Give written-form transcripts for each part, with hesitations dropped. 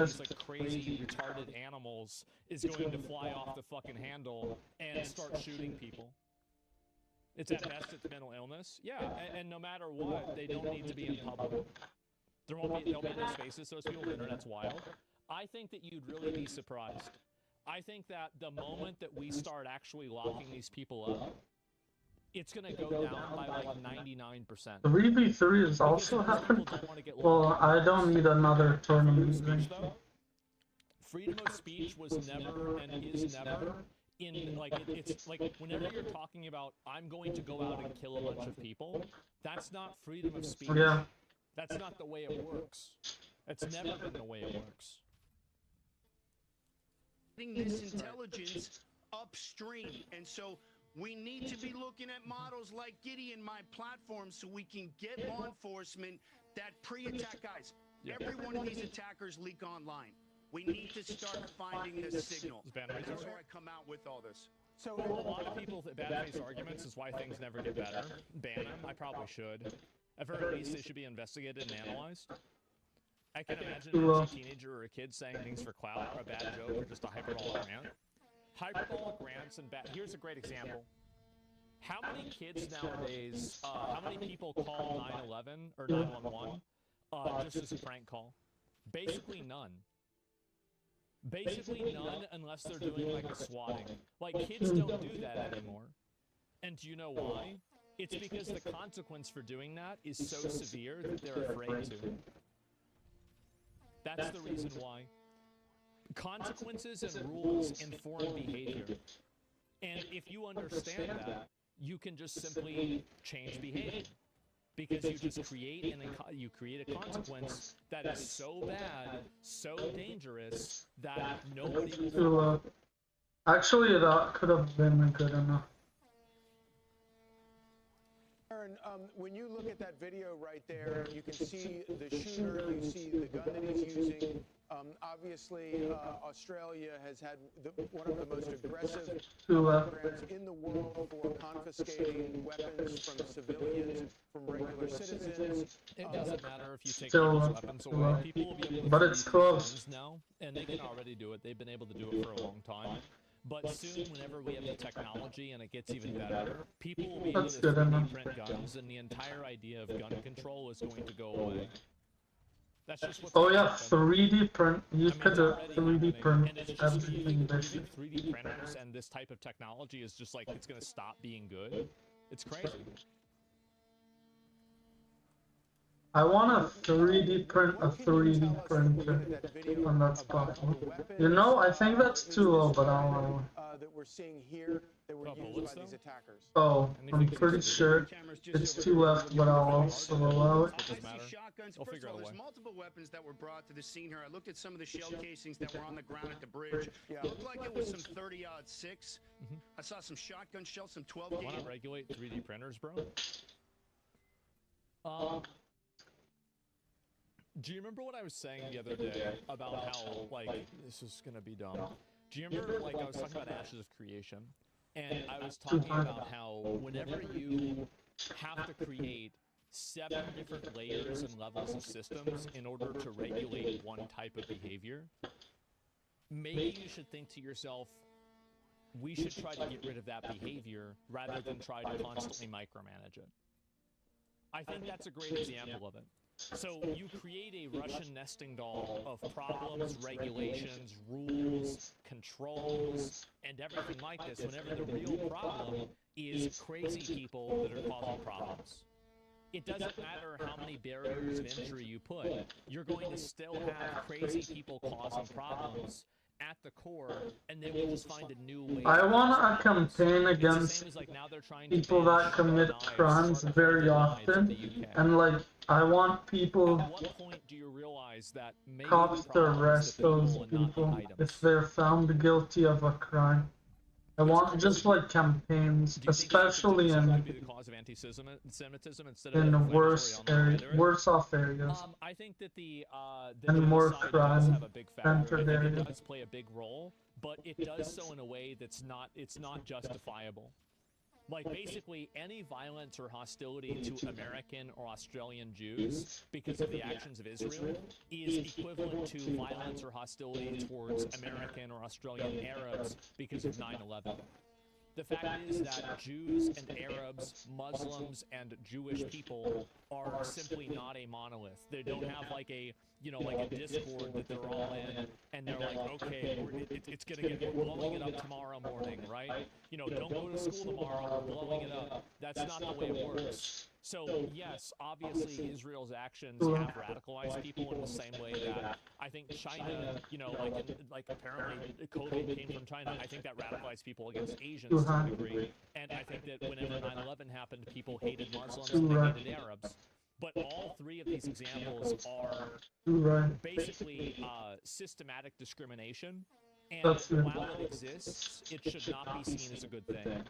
these like crazy retarded animals is going to fly off the fucking handle and start shooting people. It's at best it's mental illness. Yeah, and no matter what, they don't need to be in public. There'll be no spaces, those people, the internet's wild. I think that you'd really be surprised. I think that the moment that we start actually locking these people up, it's going to go down by like 99%. 3v3 is also happening. Well, I don't need another tournament. Freedom of speech was never and is never in, like, it's like whenever you're talking about, I'm going to go out and kill a bunch of people, that's not freedom of speech. Yeah. That's not the way it works. It's never been the way it works. This intelligence upstream, and so we need to be looking at models like Gideon, my platform, so we can get law enforcement that pre-attack guys. Every one of these attackers leak online. We need to start finding the signal. That's where I come out with all this. So a lot of people that bad-face arguments is why things never get better. Ban them. I probably should. At very least, they should be investigated and analyzed. I can imagine a teenager or a kid saying things for clout, or a bad joke, or just a hyperbolic rant. Hyperbolic rants and bad... Here's a great example. How many kids nowadays, how many people call 911 or 911 just as a prank call? Basically none. Basically none unless they're doing like a swatting. Like, kids don't do that anymore. And do you know why? It's because the consequence for doing that is so severe that they're afraid to. That's the reason why. Consequences and rules inform behavior. And if you understand that, you can just simply change behavior. Because you just create a consequence that is so bad, so dangerous, that nobody will... Actually, that could have been good enough. Aaron, when you look at that video right there, you can see the shooter, you see the gun that he's using. Obviously, Australia has had one of the most aggressive programs in the world for confiscating weapons from civilians, from regular citizens. It doesn't matter if you take people's weapons away. People will be able to but it's close now, and they can already do it. They've been able to do it for a long time. But soon, whenever we have the technology and it gets even better, people will be able to 3D print guns, and the entire idea of gun control is going to go away. That's just what's yeah, 3D print. You could 3D print everything. 3D printers and this type of technology is just like, it's going to stop being good. It's crazy. I want to 3D print a 3D printer, and that's possible. You know, I think that's too low, but I'll... that we're seeing here that were used by these attackers. Oh, I'm pretty sure it's too left, but I'll also allow it. Shotguns. First of all, there's multiple weapons that were brought to the scene here. I looked at some of the shell casings that were on the ground at the bridge. Looked like it was some 30-06. I saw some shotgun shells, some 12 gauge. Want to regulate 3D printers, bro? Do you remember what I was saying the other day about how, like, this is gonna be dumb? Do you remember, like, I was talking about Ashes of Creation, and I was talking about how whenever you have to create 7 different layers and levels of systems in order to regulate one type of behavior, maybe you should think to yourself, we should try to get rid of that behavior rather than try to constantly micromanage it. I think that's a great example of it. So you create a Russian nesting doll of problems, regulations, rules, controls, and everything like this, whenever the real problem is crazy people that are causing problems. It doesn't matter how many barriers of entry you put, you're going to still have crazy people causing problems at the core, and they will just find a new way. I want a campaign against people that commit crimes very often, and like, I want people, at what point do you realize that maybe cops to arrest those people if they're found guilty of a crime. I want just like campaigns, especially in worse off areas. I think that the and more crime have a big factor. centered It areas. does play a big role, but it does so in a way that's not justifiable. Like, basically, any violence or hostility to American or Australian Jews because of the actions of Israel is equivalent to violence or hostility towards American or Australian Arabs because of 9/11. The fact is that Jews and Arabs, Muslims and Jewish people are simply not a monolith. They don't have like a, you know, like a Discord that they're all in, and they're like, okay, it's gonna get, we're blowing it up tomorrow morning, right? You know, don't go to school tomorrow, we're blowing it up. That's not the way it works. So yes, obviously Israel's actions have radicalized people in the same way that I think China, you know, like apparently COVID came from China. I think that radicalized people against Asians to a degree. And I think that whenever 9/11 happened, people hated Muslims and they hated Arabs. But all three of these examples are basically systematic discrimination. And while it exists, it should not be seen as a good thing.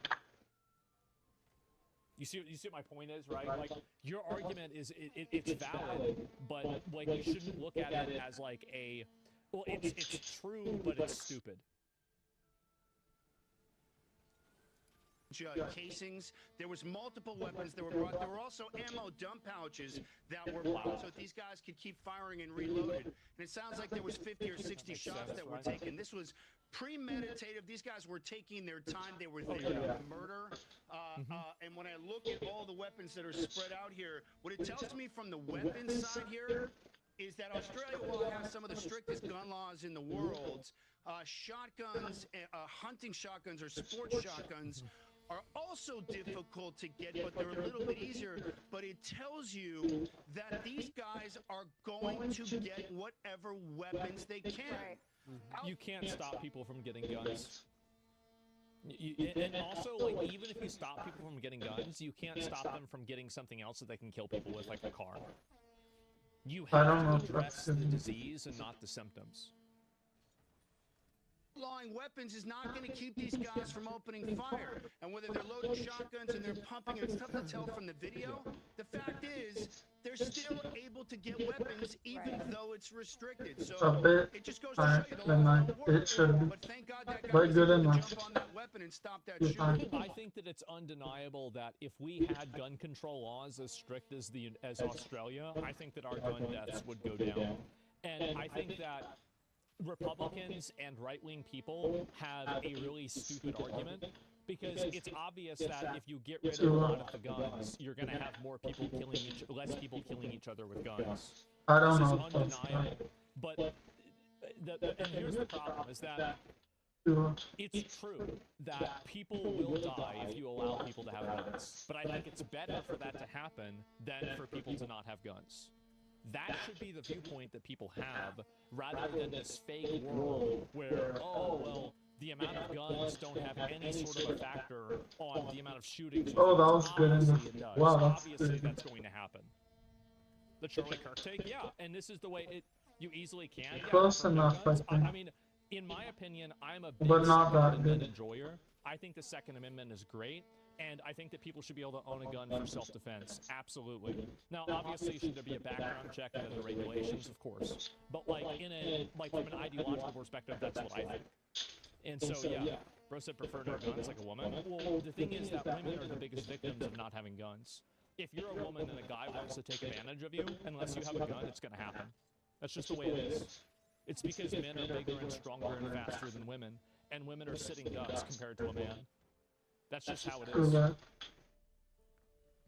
You see what my point is, right? Like, your argument is it's valid, but like you shouldn't look at it as like a, well, it's true, but it's stupid. Casings. There was multiple weapons that were brought. There were also ammo dump pouches that were bought so that these guys could keep firing and reloaded. And it sounds like there was 50 or 60 shots that were taken. This was premeditative. These guys were taking their time. They were there to murder. And when I look at all the weapons that are spread out here, what it tells me from the weapons side here is that Australia, while it has some of the strictest gun laws in the world, shotguns, hunting shotguns or sports shotguns are also difficult to get, but they're a little bit easier. But it tells you that these guys are going to get whatever weapons they can. You can't stop people from getting guns. And also, like, even if you stop people from getting guns, you can't stop them from getting something else that they can kill people with, like a car. You have to address the disease and not the symptoms. Outlawing weapons is not going to keep these guys from opening fire. And whether they're loading shotguns and they're pumping, it's tough to tell from the video. The fact is, they're still able to get weapons even though it's restricted. So it just goes to show you the law don't work. But thank God that guy was able to jump on that weapon and stop that shooting. I think that it's undeniable that if we had gun control laws as strict as Australia, I think that our gun deaths would go down. And I think that Republicans and right-wing people have a really stupid argument, because it's obvious that if you get rid of a lot of the guns, you're going to have more people less people killing each other with guns. I don't This know. is undeniable. But and here's the problem: is that it's true that people will die if you allow people to have guns. But I think it's better for that to happen than for people to not have guns. That should be the viewpoint that people have, rather than this fake world where, oh, well, the amount of guns don't have any sort of a factor on the amount of shootings. Oh, that was good. Obviously it does. Wow, that's Obviously good. that's going to happen. The Charlie Kirk take, yeah, and this is the way you easily can. Yeah, Close for enough, guns. I think. I mean, in my opinion, I'm a big But not Second that Amendment good. enjoyer. I think the Second Amendment is great. And I think that people should be able to own a gun for self-defense. Absolutely. Now, obviously, should there be a background check and other regulations? Of course. But like from an ideological perspective, that's what I think. And so, yeah, bro said prefer no guns like a woman. Well, the thing is that women are the biggest victims of not having guns. If you're a woman and a guy wants to take advantage of you, unless you have a gun, it's going to happen. That's just the way it is. It's because men are bigger and stronger and faster than women, and women are sitting ducks compared to a man. That's just how it is.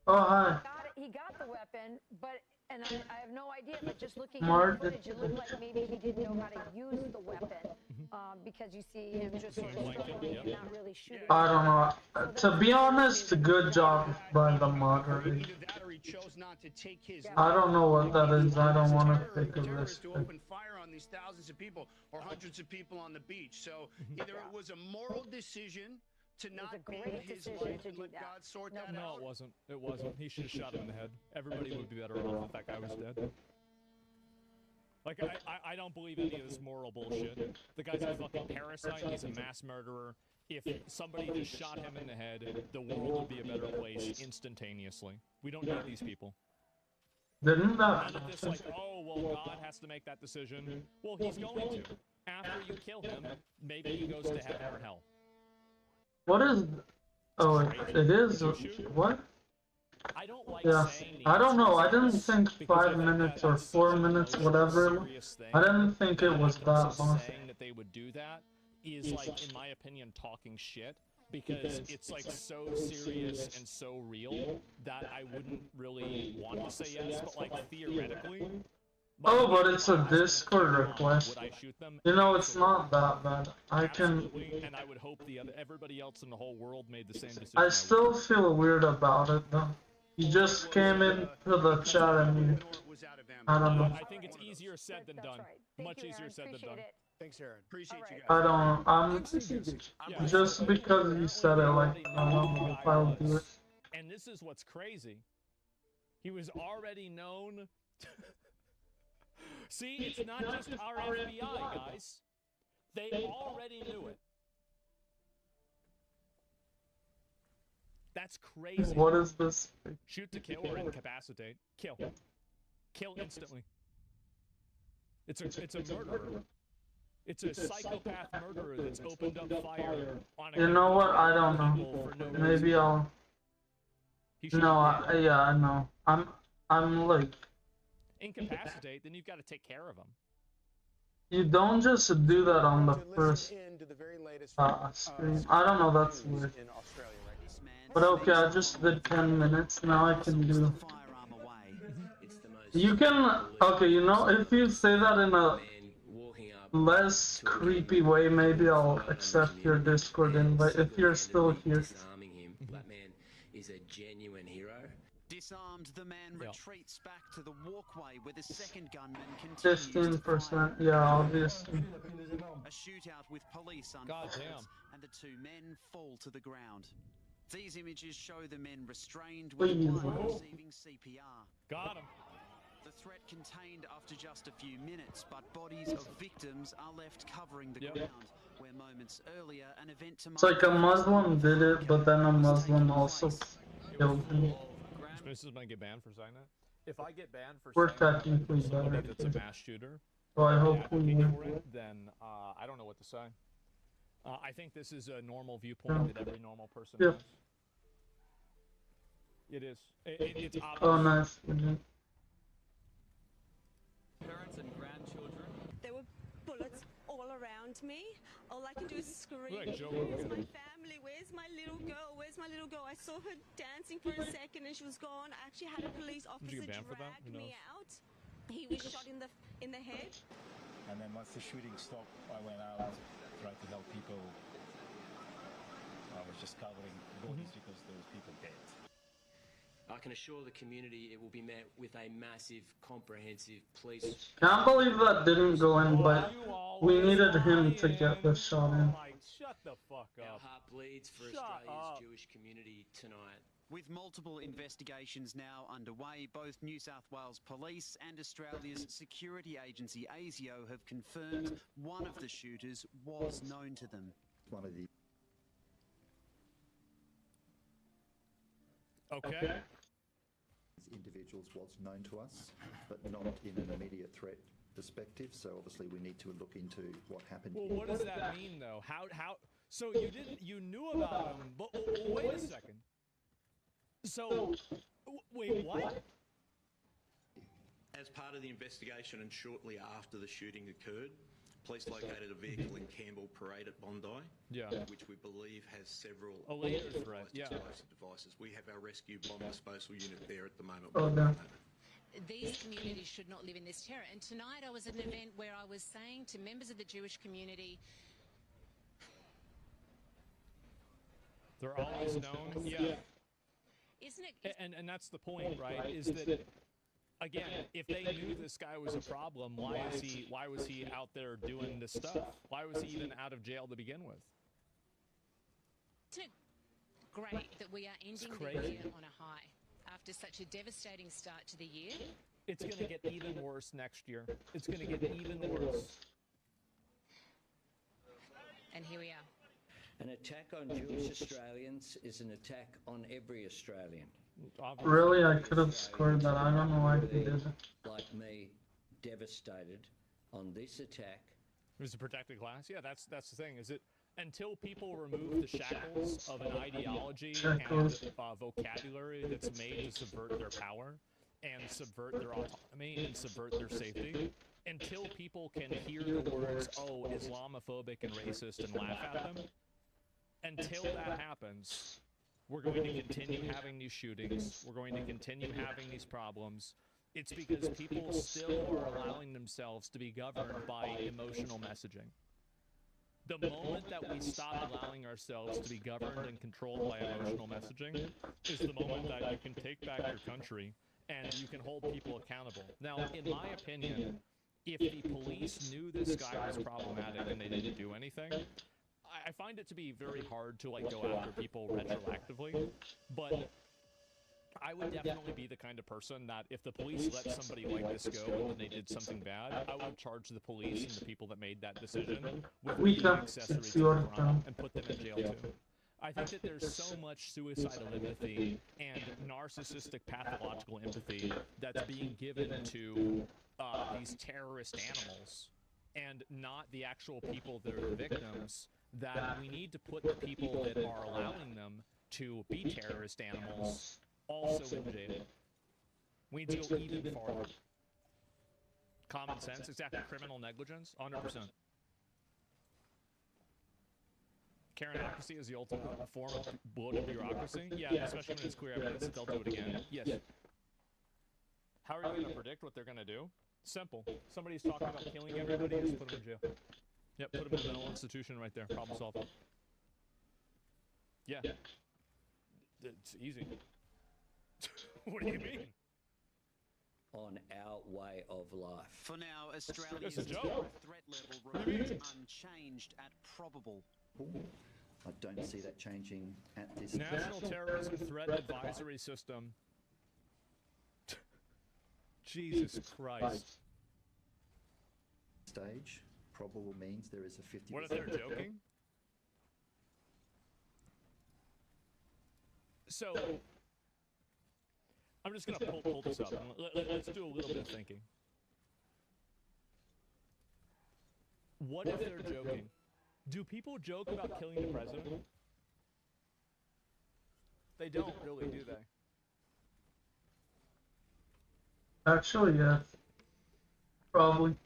Oh, hi. He got the weapon, and I have no idea, but just looking at Mark, the footage, it looked like maybe he didn't know how to use the weapon, because you see him just sort of throwing and not really shooting. I don't know. To be honest, good job by the moderator. Either that or he chose not to take his I don't know what that is. I don't want to take a terrorists risk. to open fire on these thousands of people or hundreds of people on the beach. So either it was a moral decision to not a be in great his decision life to and do let that. God sort that No, out. it wasn't. It wasn't. He should have shot him in the head. Everybody would be better off if that guy was dead. Like, I don't believe any of this moral bullshit. The guy's a fucking parasite. He's a mass murderer. If somebody just shot him in the head, the world would be a better place instantaneously. We don't need these people. Didn't None that? of this like, oh, well, God has to make that decision. Well, he's going to. After you kill him, maybe he goes to heaven or hell. What is? Oh, crazy. it is. Did you shoot? What? I don't like Yeah. saying the I don't know. I answer didn't is think because I 5 think minutes that or it's 4 such an minutes, emotional, whatever. serious thing I didn't think that it was a that person long. saying that they would do that is like, in my opinion, talking shit because it's like so serious and so real that I wouldn't really want to say yes, but like theoretically. Oh, like, but if it's I a was gonna Discord shoot them, request. Would I shoot them? You know, it's Absolutely. not that bad. I can. Absolutely, and I would hope everybody else in the whole world made the same decision. I would. still feel weird about it though. You just came into the chat and you. I don't know. I think it's easier said than That's done. right. Thank Much you, easier Aaron. said than Appreciate done. it. Thanks, Aaron. Appreciate All you right. guys. I don't. Yeah, Just so because you said it like apparently I don't knew who know the if guy I'll do it. was. And this is what's crazy. He was already known. See, it's not just our FBI, guys. They already knew it. That's crazy. What is this? Shoot to kill or incapacitate. Kill. Kill instantly. It's a murderer. It's a psychopath murderer that's opened up fire on a You know what? I don't know. people for no Maybe reason. I'll. He should No, be dead. yeah, I know. I'm like. Incapacitate, then you've got to take care of him. You don't just do that on the To listen first in to the very latest screen. I don't know. That's news weird. in Australia right now. But okay, I just did 10 minutes. Now I can do. You can. Okay, you know, if you say that in a less creepy way, maybe I'll accept your Discord invite if you're still here. That man is a genuine hero. Disarmed, the man Yeah. retreats back to the walkway where the second gunman continues to 15%. fire. Yeah, obviously. A shootout with police God unfolds, damn. and the two men fall to the ground. These images show the men restrained with Please. one receiving CPR. Got him. The threat contained after just a few minutes, but bodies of victims are left covering the Yep. ground, where moments earlier an event to It's like a Muslim did it, but then a Muslim also killed him. This is gonna get banned for saying that. If I get banned for We're saying that technically for somebody better. that's a mass shooter, So I hope we advocating win. for it, then I don't know what to say. I think this is a normal viewpoint that every normal person Yeah. has. It is. It's obvious. Oh, nice. Mhm. Parents and grandchildren. There were bullets all around me. All I can do is scream, Like Joe where's Rogan. my family? Where's my little girl? Where's my little girl? I saw her dancing for a second and she was gone. I actually had a police you officer get banned for that? drag Who me knows? out. He was shot in the head. And then once the shooting stopped, I went out, tried to help people. I was just covering bodies because there was people dead. I can assure the community it will be met with a massive, comprehensive police. Can't believe that didn't go in, but You always we needed him lie to get the shot in. Like, shut the fuck Our up. heart bleeds for Shut Australia's up. Jewish community tonight. With multiple investigations now underway, both New South Wales Police and Australia's security agency ASIO have confirmed one of the shooters was known to them. One of the Okay. individuals was known to us, but not in an immediate threat perspective. So obviously we need to look into what happened. Well, what does that mean, though? How? So you knew about him, but wait a second. So, wait, what? As part of the investigation and shortly after the shooting occurred, police located a vehicle in Campbell Parade at Bondi, Yeah. which we believe has several A laser threat, yeah. explosive devices. We have our rescue bomb disposal unit there at the moment. Oh, no. These communities should not live in this terror. And tonight I was at an event where I was saying to members of the Jewish community, They're always known. Yeah. isn't it? And that's the point, right? Is that again, if they knew this guy was a problem, why was he out there doing this stuff? Why was he even out of jail to begin with? Isn't it great that we are ending the crazy. year on a high after such a devastating start to the year? It's going to get even worse next year. It's going to get even worse. And here we are. An attack on Jewish Australians is an attack on every Australian. Obviously. Really, I could have scored that. I don't know why he did it. Like me, devastated on this attack. It was a protected class. Yeah, that's the thing. Is it Until people remove the shackles of an ideology Shackles. and vocabulary that's made to subvert their power and subvert their autonomy and subvert their safety, until people can hear the words, oh, Islamophobic and racist, and laugh at them, until that happens, we're going to continue having these shootings, we're going to continue having these problems. It's because people still are allowing themselves to be governed by emotional messaging. The moment that we stop allowing ourselves to be governed and controlled by emotional messaging is the moment that you can take back your country and you can hold people accountable. Now, in my opinion, if the police knew this guy was problematic and they didn't do anything, I find it to be very hard to like go after people retroactively, but I would definitely be the kind of person that if the police let somebody like this go and then they did something bad, I would charge the police and the people that made that decision with being accessory to the crime and put them in jail too. I think that there's so much suicidal empathy and narcissistic pathological empathy that's being given to these terrorist animals and not the actual people that are the victims, that we need to put the people that are allowing them to be terrorist animals also in jail. We need to go even farther. Common sense, exactly. Criminal negligence, 100%. Karenocracy is the ultimate form of bloated bureaucracy. Yeah, especially when it's clear evidence that they'll do it again. Yes. How are you going to predict what they're going to do? Simple. Somebody's talking about killing everybody, just put them in jail. Yep, put them in a mental institution right there. Problem solved. Yeah. It's easy. What do you mean? On our way of life. For now, Australia's It's a joke. threat level remains unchanged at probable. I don't see that changing at this National Terrorism Threat Advisory System. Jesus Christ. stage. Probable means there is a 50%. What if they're joking? So, I'm just going to pull this up. Let's do a little bit of thinking. What if they're joking? Do people joke about killing the president? They don't really, do they? Actually, yes. Probably.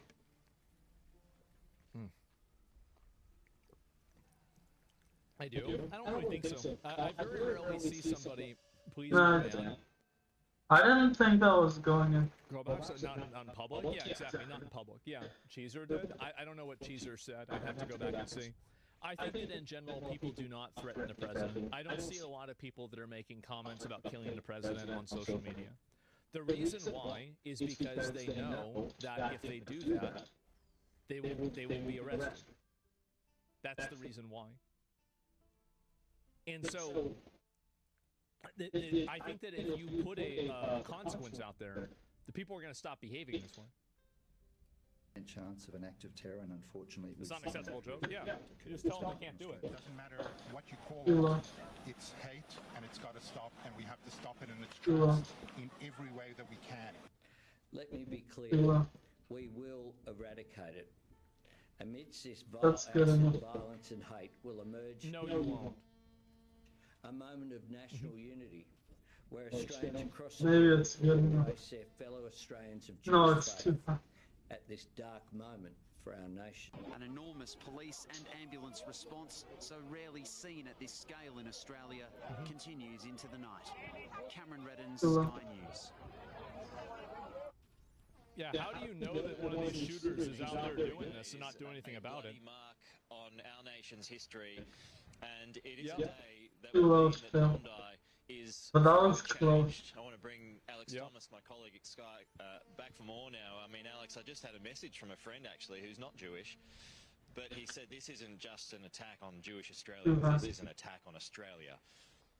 I do. I don't really think so. I very rarely see somebody please No, go down. I didn't think that was going in. Go back, so not in public? Yeah, exactly, not in public. Yeah, Cheezer did. I don't know what Cheezer said. I'd have to go back and see. I think that in general, people do not threaten the president. I don't see a lot of people that are making comments about killing the president on social media. The reason why is because they know that if they do that, they will be arrested. That's the reason why. And so, I think that if you put a consequence out there, the people are going to stop behaving this way. Chance of an act of terror, and unfortunately, It's not an acceptable joke. Yeah, you just tell them they can't do it. It doesn't matter what you call it. It's hate, and it's got to stop, and we have to stop it in its tracks in every way that we can. Let me be clear. We will eradicate it. Amidst this violence and hate will emerge a moment of national unity, where Australians across the world embrace their fellow Australians of Jewish faith at this dark moment for our nation. An enormous police and ambulance response, so rarely seen at this scale in Australia, continues into the night. Cameron Redden, Sky News. Yeah, how do you know that one of these shooters is out there doing this and not doing anything about it? Mark on our nation's history, and it is a day that will mean that Bondi is But that was close. I want to bring Alex Thomas, my colleague at Sky, back for more now. I mean, Alex, I just had a message from a friend, actually, who's not Jewish, but he said this isn't just an attack on Jewish Australians, this is an attack on Australia.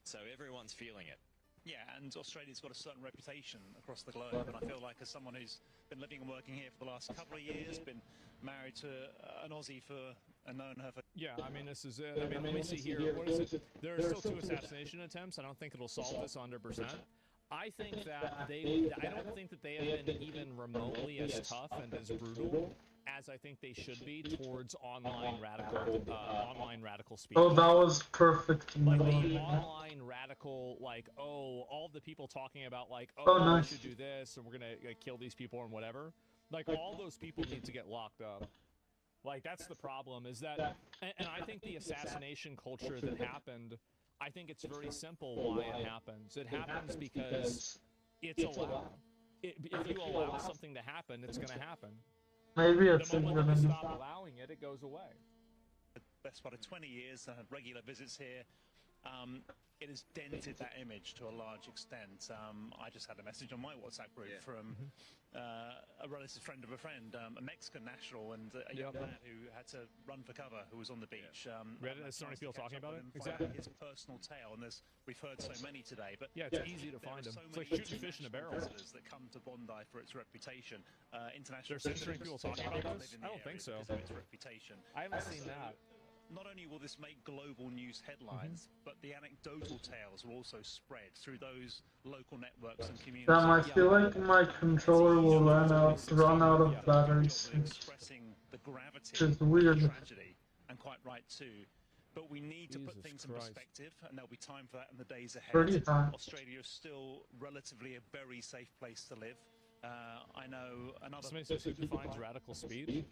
So everyone's feeling it. Yeah, and Australia's got a certain reputation across the globe, and I feel like as someone who's been living and working here for the last couple of years, been married to an Aussie and known her for... Yeah, I mean, this is it. I mean, let me see here. What is it? There are still 2 assassination attempts. I don't think it'll solve this 100%. I think that I don't think that they have been even remotely as tough and as brutal as I think they should be towards online radical speech. Oh, that was perfect. Like the online radical, like, oh, all the people talking about like, Oh, we nice. should do this and we're gonna kill these people and whatever. Like all those people need to get locked up. Like that's the problem is that, and I think the assassination culture that happened, I think it's very simple why it happens. It happens because it's allowed. If you allow something to happen, it's going to happen. Maybe it's The a moment good you enough. stop allowing it, it goes away. The best part of 20 years, I had regular visits here. It has dented that image to a large extent. I just had a message on my WhatsApp group from a relative friend of a friend, a Mexican national, and a young lad who had to run for cover, who was on the beach. There's so many people talking about it. Exactly. His personal tale, and we've heard so many today. But yeah, it's easy to find them. So It's like many shooting fish in a barrel. visitors that come to Bondi for its reputation. International. There's censoring people talking about this? live in the I don't think area so. because of its reputation. I haven't seen that. Not only will this make global news headlines, but the anecdotal tales will also spread through those local networks and communities. Damn, I feel like my controller will run out of batteries. Expressing the gravity Which is weird. of the tragedy, and quite right too. But we need to put Jesus things in Christ. perspective, and there'll be time for that in the days ahead. Pretty high. Australia is still relatively a very safe place to live. I know another. Somebody says, who defines radical speech?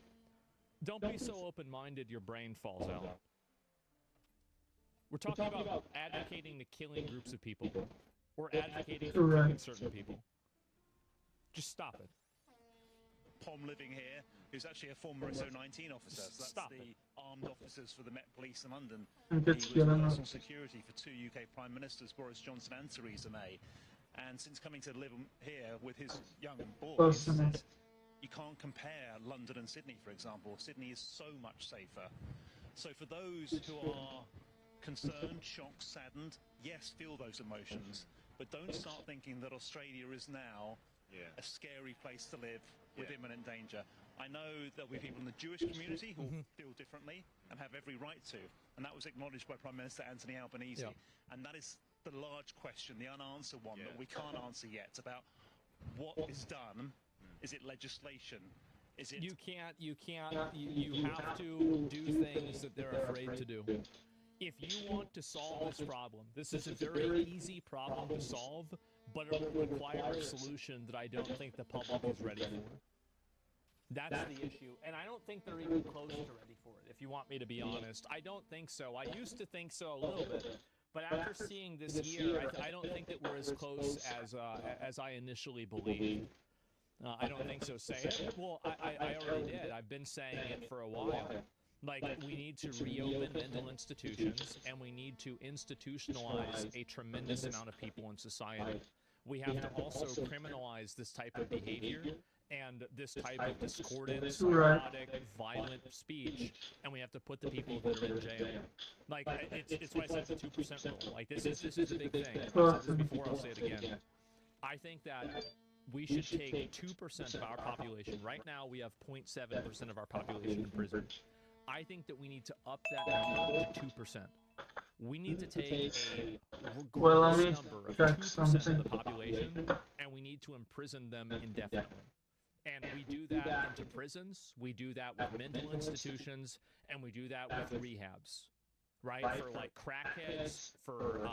Don't be so open-minded your brain falls out. We're talking about advocating the killing groups of people. Or advocating for killing certain people. Just stop it. Pom living here, who's actually a former SO19 officer. So that's Stop the armed officers for the Met Police in London. And He it's was killing personal us. security for two UK Prime Ministers, Boris Johnson and Theresa May. And since coming to live here with his young boys, Close enough. you can't compare London and Sydney, for example. Sydney is so much safer. So for those who are concerned, shocked, saddened, yes, feel those emotions, but don't start thinking that Australia is now a scary place to live with imminent danger. I know there'll be people in the Jewish community who will feel differently and have every right to, and that was acknowledged by Prime Minister Anthony Albanese. And that is the large question, the unanswered one that we can't answer yet, about what is done. Is it legislation? Is it? You have to do things that they're afraid to do. If you want to solve this problem, this is a very easy problem to solve, but it will require a solution that I don't think the public is ready for. That's the issue, and I don't think they're even close to ready for it, if you want me to be honest. I don't think so. I used to think so a little bit, but after seeing this year, I don't think that we're as close as I initially believed. I don't think so. Say it? Well, I already did. I've been saying it for a while. Like, we need to reopen mental institutions, and we need to institutionalize a tremendous amount of people in society. We have to also criminalize this type of behavior and this type of discordant, psychotic, violent speech, and we have to put the people that are in jail. Like, it's why I said the 2% rule. Like, this is a big thing. I've said this before, I'll say it again. I think that we should take 2% of our population. Right now, we have 0.7% of our population in prison. I think that we need to up that number to 2%. We need to take a Well, let me number of check 2% of something. the population, and we need to imprison them indefinitely. And we do that into prisons, we do that with mental institutions, and we do that with rehabs. Right? For like crackheads, for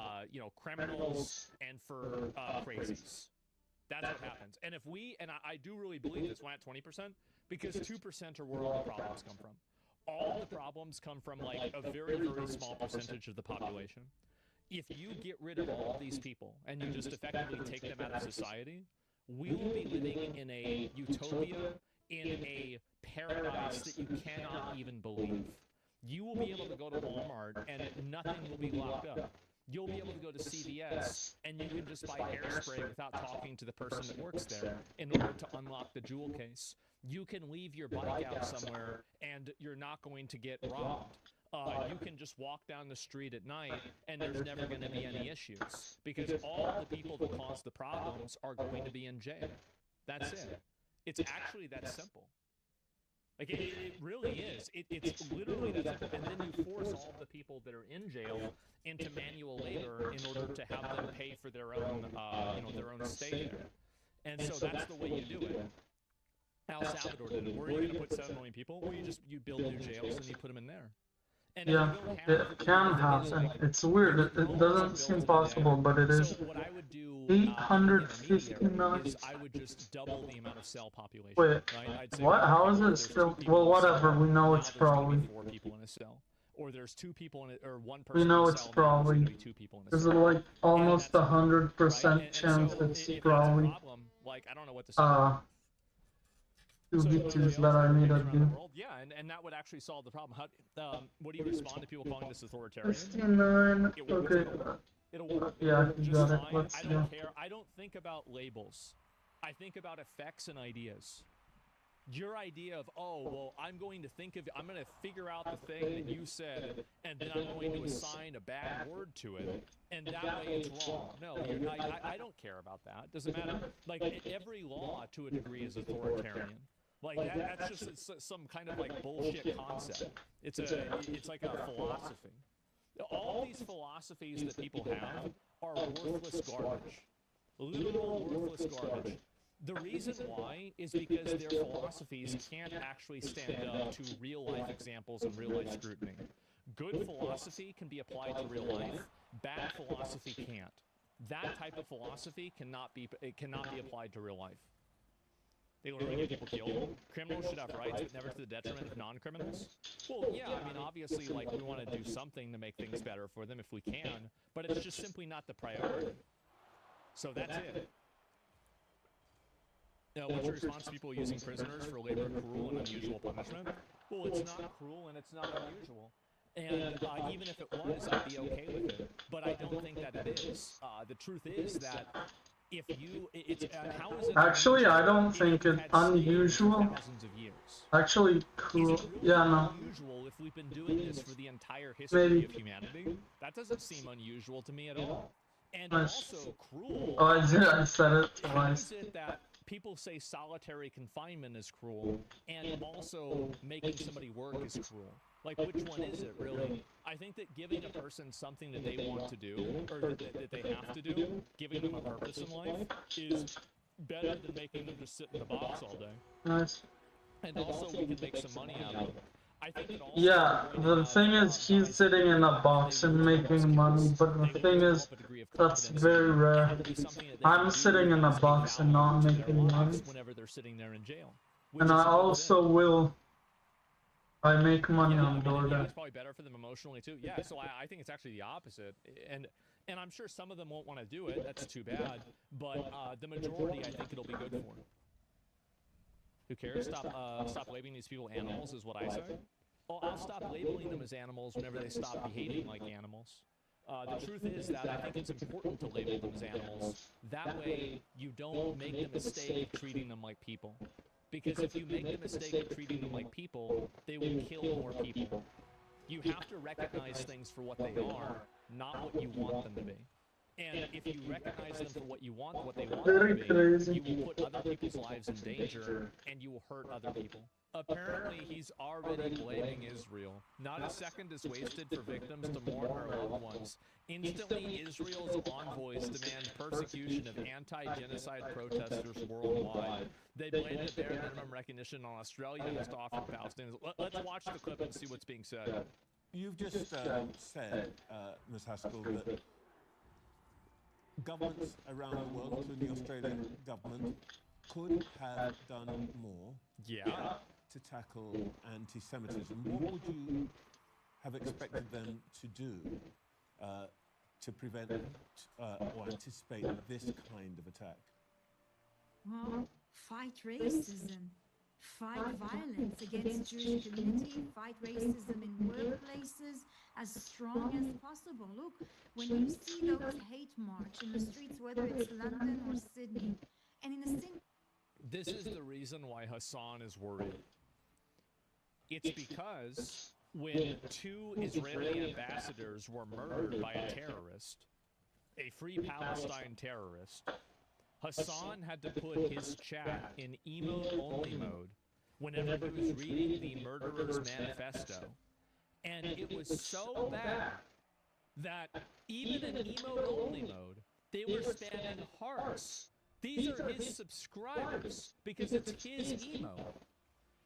criminals, and for crazies. That's what happens. And if we, and I do really believe this, why not 20%? Because 2% are where all the problems come from. All the problems come from like a very, very small percentage of the population. If you get rid of all these people and you just effectively take them out of society, we will be living in a utopia, in a paradise that you cannot even believe. You will be able to go to Walmart and nothing will be locked up. You'll be able to go to CVS and you can just buy hairspray without talking to the person that works there in order to unlock the jewel case. You can leave your bike out somewhere and you're not going to get robbed. You can just walk down the street at night and there's never going to be any issues because all the people that cause the problems are going to be in jail. That's it. It's actually that simple. Like, it really is. It's literally that simple. And then you force all the people that are in jail into manual labor in order to have them pay for their own stay there. And so that's the way you do it. El Salvador did it. Where are you going to put 7 million people? Well, you build new jails and you put them in there. And Yeah, it can happen. It's weird. It doesn't seem possible, but it is. So what I would do 859. is I would just double the amount of cell population. Wait, right? I'd say, what? How is it still? Well, whatever. We know it's there's gonna probably. be 4 people in a cell, or there's 2 people in it, or 1 person. We know in a it's cell, but there's gonna probably. be 2 people in a There's cell. like almost 100% Right? chance so it's if probably that's a problem, like I don't know what to say. 2v2s that I need to do. Yeah, and that would actually solve the problem. How, what do you respond to people calling this authoritarian? 69. Okay. It'll work. Yeah, you Just got it. fine. Let's I go. don't care. I don't think about labels. I think about effects and ideas. Your idea of, oh, well, I'm going to figure out the thing that you said, and then I'm going to assign a bad word to it, and that way it's wrong. No, I don't care about that. It doesn't matter. Like, every law, to a degree, is authoritarian. Like, that's just some kind of, like, bullshit concept. It's like a philosophy. All these philosophies that people have are worthless garbage. Literal worthless garbage. The reason why is because their philosophies can't actually stand up to real-life examples and real-life scrutiny. Good philosophy can be applied to real life. Bad philosophy can't. That type of philosophy cannot be applied to real life. They literally get people killed. Criminals should have rights, but never to the detriment of non-criminals. Well, yeah, I mean, obviously, like, we want to do something to make things better for them if we can, but it's just simply not the priority. So that's it. What's your response to people using prisoners for labor cruel and unusual punishment? Well, it's not cruel and it's not unusual. And even if it was, I'd be okay with it. But I don't think that it is. The truth is that if you, how is it? Actually, I don't think it's unusual. Thousands of years. Actually, cool. Yeah, no. Unusual if we've been doing this for the entire history Maybe. of humanity? That doesn't seem unusual to me at all. And Nice. also cruel. Oh, I did. I said it How twice. is it that people say solitary confinement is cruel, and also making somebody work is cruel? Like, which one is it, really? I think that giving a person something that they want to do, or that they have to do, giving them a purpose in life, is better than making them just sit in the box all day. Nice. And also, we can make some money out of it. I think that also Yeah, the thing is, he's sitting in a box and making money, but the thing is, that's very rare. I'm sitting in a box and not making money. whenever they're sitting there in jail. And I also will. I make money on It's DoorDash. probably better for them emotionally too. Yeah, so I think it's actually the opposite, and I'm sure some of them won't want to do it. That's too bad. But the majority, I think it'll be good for. Who cares? Stop labeling these people animals is what I say. Well, I'll stop labeling them as animals whenever they stop behaving like animals. The truth is that I think it's important to label them as animals. That way, you don't make the mistake of treating them like people. Because if you make the mistake of treating them like people, they will kill more people. You have to recognize things for what they are, not what you want them to be. And if you recognize them for what they want them to be, you will put other people's lives in danger, and you will hurt other people. Apparently, he's already blaming Israel. Not a second is wasted for victims to mourn our loved ones. Instantly, Israel's envoys demand persecution of anti-genocide protesters worldwide. They blame the bare minimum recognition on Australia as to offer Palestinians. Let's watch the clip and see what's being said. You've just said, Ms. Haskell, that governments around the world, including the Australian government, could have done more to tackle anti-Semitism. What would you have expected them to do to prevent or anticipate this kind of attack? Well, fight racism, fight violence against Jewish community, fight racism in workplaces as strong as possible. Look, when you see those hate march in the streets, whether it's London or Sydney, and in the same... This is the reason why Hassan is worried. It's because when 2 Israeli ambassadors were murdered by a terrorist, a Free Palestine terrorist, Hassan had to put his chat in emote-only mode whenever he was reading the murderer's manifesto. And it was so bad that even in emote-only mode, they were spamming hearts These are his subscribers because it's his emote.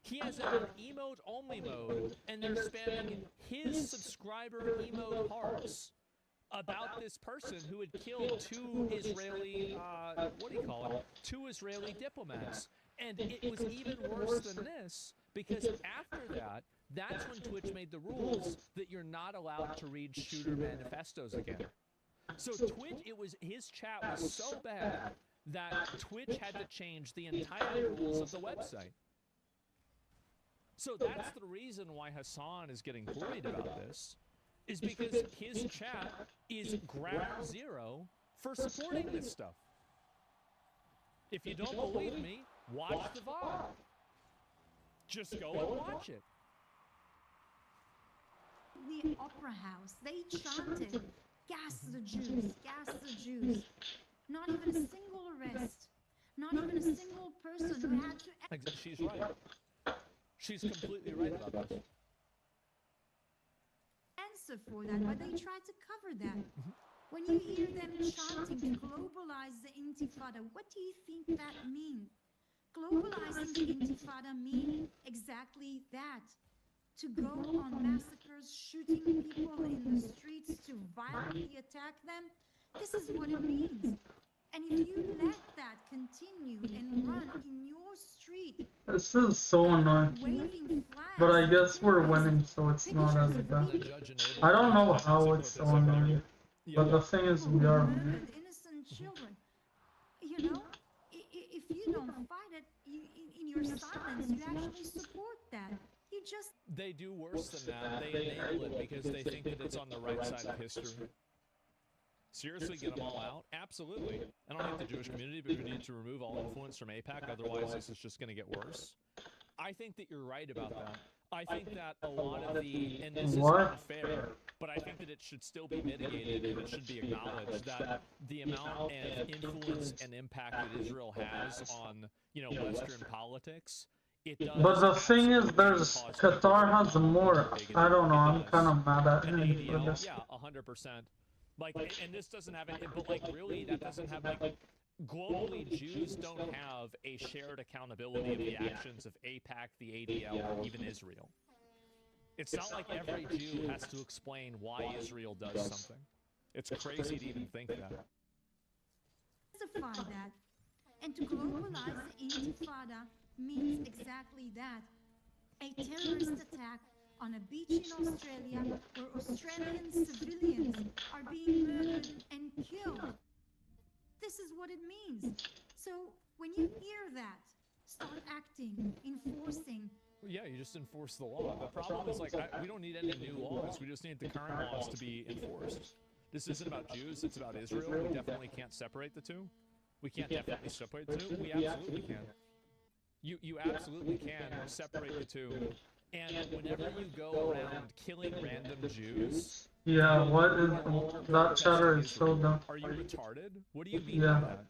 He has an emote-only mode, and they're spamming his subscriber emote hearts about this person who had killed two Israeli, two Israeli diplomats. And it was even worse than this, because after that, that's when Twitch made the rules that you're not allowed to read shooter manifestos again. So his chat was so bad that Twitch had to change the entire rules of the website. So that's the reason why Hassan is getting worried about this, is because his chat is ground zero for supporting this stuff. If you don't believe me, watch the VOD. Just go and watch it. The Opera House, they chanted, "Gas the Jews, gas the Jews." Not even a single arrest. Not even a single person who had to... She's right. She's completely right about this. ...answer for that, but they tried to cover that. When you hear them chanting to globalize the Intifada, what do you think that means? Globalizing the Intifada means exactly that. To go on massacres, shooting people in the streets, to violently attack them. This is what it means. And if you let that continue and run in your street... This is so annoying. But I guess we're winning, so it's not as bad. I don't know how it's so annoying. But the thing is, we are winning. Innocent children. You know, if you don't fight it, in your silence, you actually support that. You just... They do worse than that. They enable it because they think that it's on the right side of history. Seriously, get them all out? Absolutely. I don't hate the Jewish community, but we need to remove all influence from AIPAC, otherwise this is just going to get worse. I think that you're right about that. I think that a lot of the, and this is unfair, but I think that it should still be mitigated and it should be acknowledged that the amount of influence and impact that Israel has on, Western politics, it does. But the thing is, Qatar has more. I don't know, I'm kind of mad at him for this. Yeah, 100%. And this doesn't have it, but really, that doesn't have, globally, Jews don't have a shared accountability of the actions of AIPAC, the ADL, or even Israel. It's not like every Jew has to explain why Israel does something. It's crazy to even think that. Specify that. And to globalize the Intifada means exactly that. A terrorist attack on a beach in Australia where Australian civilians are being murdered and killed. This is what it means. So when you hear that, start acting, enforcing. Well, yeah, you just enforce the law. The problem is, we don't need any new laws. We just need the current laws to be enforced. This isn't about Jews, it's about Israel. We definitely can't separate the two. We can't definitely separate the two. We absolutely can. You absolutely can separate the two. And whenever you go around killing random Jews... Yeah, what is... That chatter is so dumb. Are you retarded? What do you mean by that?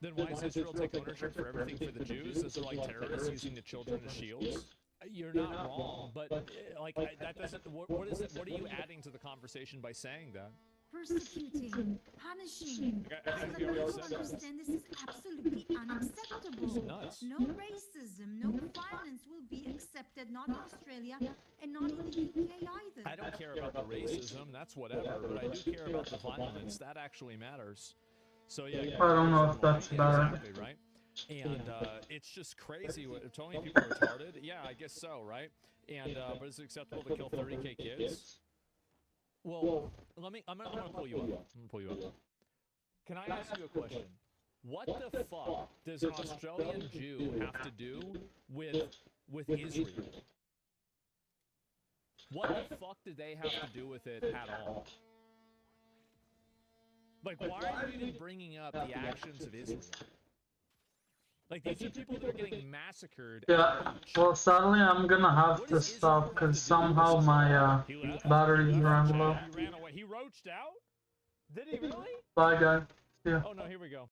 Then why does Israel take ownership for everything for the Jews? Is it like terrorists using the children as shields? You're not wrong, but that doesn't... What is it? What are you adding to the conversation by saying that? Persecuting, punishing, so that people understand this is absolutely unacceptable. No racism, no violence will be accepted, not in Australia and not in the UK either. I don't care about the racism, that's whatever, but I do care about the violence. That actually matters. So yeah, I don't know if that's better. Exactly, right? And it's just crazy. Telling people are retarded? Yeah, I guess so, right? And but is it acceptable to kill 30k kids? Well, I'm gonna pull you up. I'm gonna pull you up. Can I ask you a question? What the fuck does an Australian Jew have to do with Israel? What the fuck do they have to do with it at all? Why are you even bringing up the actions of Israel? These are people that are getting massacred. Yeah, well, sadly, I'm gonna have to stop because somehow my battery ran low. He ran away. He roached out? Did he really? Bye, guys. See ya. Oh, no, here we go.